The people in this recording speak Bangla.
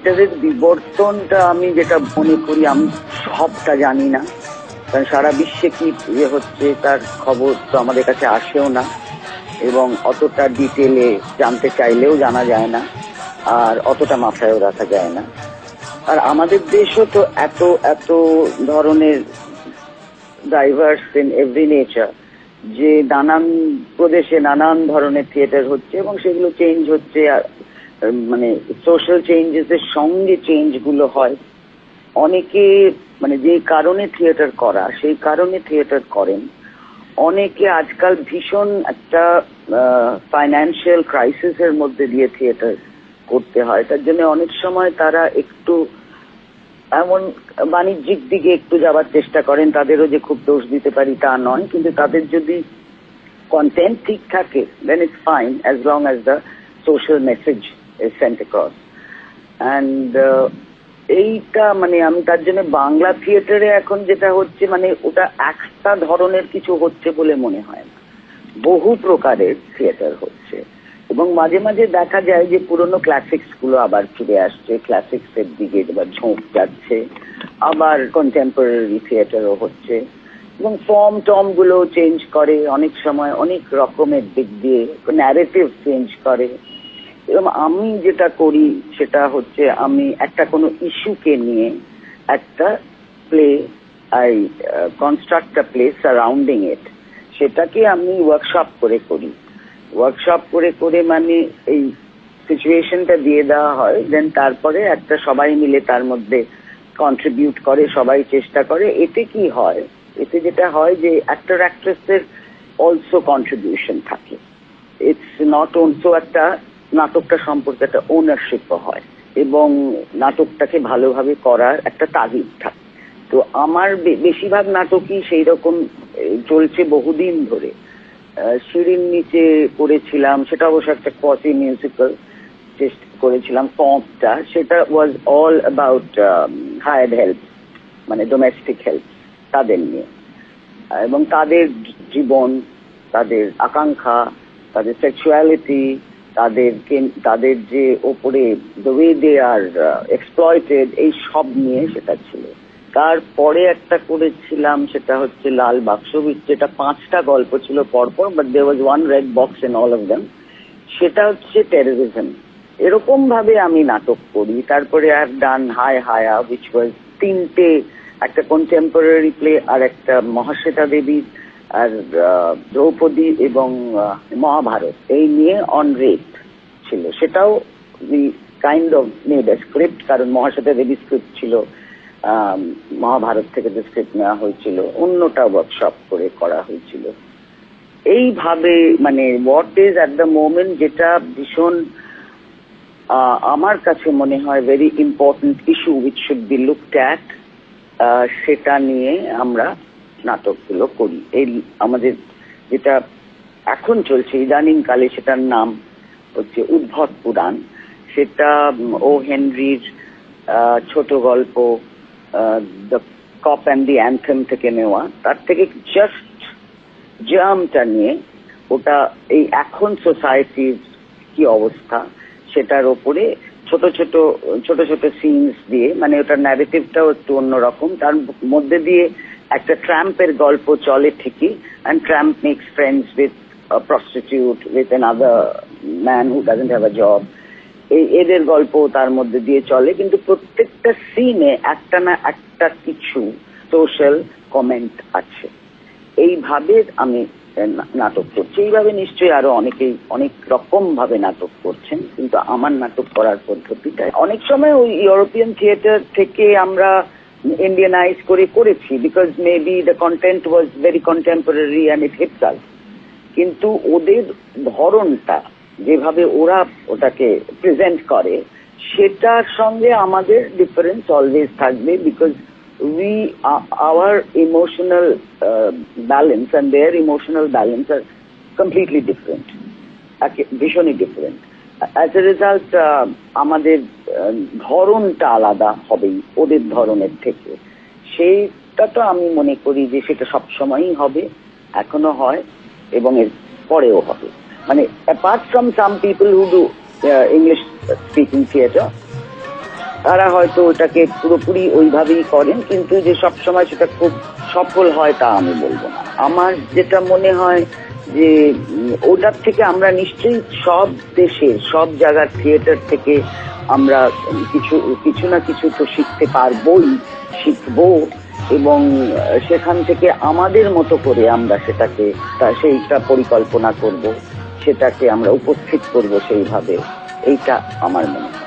থিয়েটারের বিবর্তনটা আমি যেটা মনে করি, আমি সবটা জানি না, কারণ সারা বিশ্বে কি হচ্ছে তার খবর তো আমাদের কাছে আসেও না, এবং অতটা ডিটেলে জানতে চাইলেও জানা যায় না, আর অতটা মাথায়ও রাখা যায় না। আর আমাদের দেশও তো এত এত ধরনের ডাইভার্স ইন এভরি নেচার, যে নানান প্রদেশে নানান ধরনের থিয়েটার হচ্ছে এবং সেগুলো চেঞ্জ হচ্ছে, মানে সোশ্যাল চেঞ্জেস এর সঙ্গে চেঞ্জ গুলো হয়। অনেকে মানে যে কারণে থিয়েটার করা সেই কারণে থিয়েটার করেন। অনেকে আজকাল ভীষণ একটা ফাইন্যান্সিয়াল ক্রাইসিস এর মধ্যে দিয়ে থিয়েটার করতে হয়, তার জন্য অনেক সময় তারা একটু এমন বাণিজ্যিক দিকে একটু যাওয়ার চেষ্টা করেন। তাদেরও যে খুব দোষ দিতে পারি তা নয়, কিন্তু তাদের যদি কন্টেন্ট ঠিক থাকে then it's fine, as long as the social message is sent across. And এইটা মানে আমি তার জন্য বাংলা থিয়েটারে এখন যেটা হচ্ছে, মানে ওটা একটা ধরনের কিছু হচ্ছে বলে মনে হয় না, বহু প্রকারের থিয়েটার হচ্ছে। এবং মাঝে মাঝে দেখা যায় যে পুরনো ক্লাসিক্স গুলো আবার ফিরে আসছে, ক্লাসিক্স এর দিকে এবার ঝোঁক যাচ্ছে, আবার কন্টেম্পোরারি থিয়েটারও হচ্ছে, এবং ফর্ম টর্ম গুলো চেঞ্জ করে, অনেক সময় অনেক রকমের দিক দিয়ে ন্যারেটিভ চেঞ্জ করে। এবং আমি যেটা করি সেটা হচ্ছে, আমি একটা কোনো ইস্যুকে নিয়ে একটা play, I construct a play surrounding it, সেটাকে আমি ওয়ার্কশপ করে করি। ওয়ার্কশপ করে করে মানে এই সিচুয়েশনটা দিয়ে দেওয়া হয়, দেন তারপরে একটা সবাই মিলে তার মধ্যে কন্ট্রিবিউট করে, সবাই চেষ্টা করে। এতে কি হয়, এতে যেটা হয় যে অ্যাক্টর অ্যাক্ট্রেসের অলসো কন্ট্রিবিউশন থাকে। ইটস নট অলসো একটা নাটকটা সম্পর্কে একটা ওনারশিপ হয়, এবং নাটকটাকে ভালোভাবে করার একটা তাগিদ থাকে। তো আমার বেশিরভাগ নাটকই সেই রকম চলছে বহুদিন ধরে। সিঁড়ির নিচে করেছিলাম, সেটা অবশ্য একটা কোয়াসি মিউজিক্যাল করেছিলাম। ফর্মটা সেটা was all about hired help, মানে ডোমেস্টিক হেল্প, তাদের নিয়ে, এবং তাদের জীবন, তাদের আকাঙ্ক্ষা, তাদের সেক্সুয়ালিটি, তাদের যে ওপরে the way they are exploited, এই সব নিয়ে সেটা ছিল। তারপরে একটা করেছিলাম, সেটা হচ্ছে লাল বাক্স, যেটা 5টা গল্প ছিল পরপর, but there was one red box in all of them. সেটা হচ্ছে টেররিজম। এরকম ভাবে আমি নাটক করি। তারপরে আই হ্যাভ ডান হাই হায়া, উইচ ওয়াজ 3টে, একটা কন্টেম্পোরারি প্লে, আর একটা মহাশ্বেতা দেবী, আর দ্রৌপদী এবং মহাভারত, এই নিয়ে অন রেপ ছিল। সেটাও we kind of made a script, কারণ মহাশ্বেতা দেবী স্ক্রিপ্ট ছিল, মহাভারত থেকে যে স্ক্রিপ্ট নেওয়া হয়েছিল, অন্যটা ওয়ার্কশপ করে করা হয়েছিল। এইভাবে মানে what is at the moment, যেটা ভীষণ আমার কাছে মনে হয় very important issue which should be looked at, সেটা নিয়ে আমরা নাটকগুলো করি। এই আমাদের যেটা এখন চলছে ইদানিং কালে, সেটার নাম হচ্ছে উদ্ভট পুরাণ। সেটা ও হেনরির ছোট গল্প the cop and the anthem থেকে নেওয়া। তার থেকে জাস্ট জার্মটা নিয়ে, ওটা এই এখন সোসাইটির কি অবস্থা সেটার ওপরে ছোট ছোট ছোট ছোট সিনস দিয়ে, মানে ওটার ন্যারেটিভটাও একটু অন্যরকম। তার মধ্যে দিয়ে একটা ট্রাম্পের গল্প চলে ঠিকই, and Trump makes friends with prostitute, with another man who doesn't have a job. এদের গল্প তার মধ্যে দিয়ে চলে, কিন্তু প্রত্যেকটা সিনে একটা না একটা কিছু সোশ্যাল কমেন্ট আছে। এইভাবে আমি নাটক করছি। এইভাবে নিশ্চয়ই আরো অনেকেই অনেক রকম ভাবে নাটক করছেন, কিন্তু আমার নাটক করার পদ্ধতিটা অনেক সময় ওই ইউরোপিয়ান থিয়েটার থেকে আমরা ইন্ডিয়ানাইজ করেছি, because maybe the content was very contemporary and it hits us. কিন্তু ওদের ধরনটা, যেভাবে ওরা ওটাকে প্রেজেন্ট করে, সেটার সঙ্গে আমাদের ডিফারেন্স অলওয়েজ থাকবে, because our emotional balance and their emotional balance are completely different, ভীষণই ডিফারেন্ট। অ্যাজ এ রেজাল্ট আমাদের ধরনটা আলাদা হবেই ওদের ধরনের থেকে। সেইটা তো আমি মনে করি যে সেটা সবসময়ই হবে, এখনো হয়, এবং এর পরেও হবে। মানে apart from some people who do English speaking theatre, তারা হয়তো ওটাকে পুরোপুরি ওইভাবেই করেন, কিন্তু যে সবসময় সেটা খুব সফল হয় তা আমি বলবো না। আমার যেটা মনে হয় যে ওটার থেকে আমরা নিশ্চয়ই সব দেশের সব জায়গার থিয়েটার থেকে আমরা কিছু না কিছু তো শিখতে পারবোই, শিখবো, এবং সেখান থেকে আমাদের মতো করে আমরা সেইটা পরিকল্পনা করব, সেটাকে আমরা উপস্থিত করব সেইভাবে। এইটা আমার মনে হয়।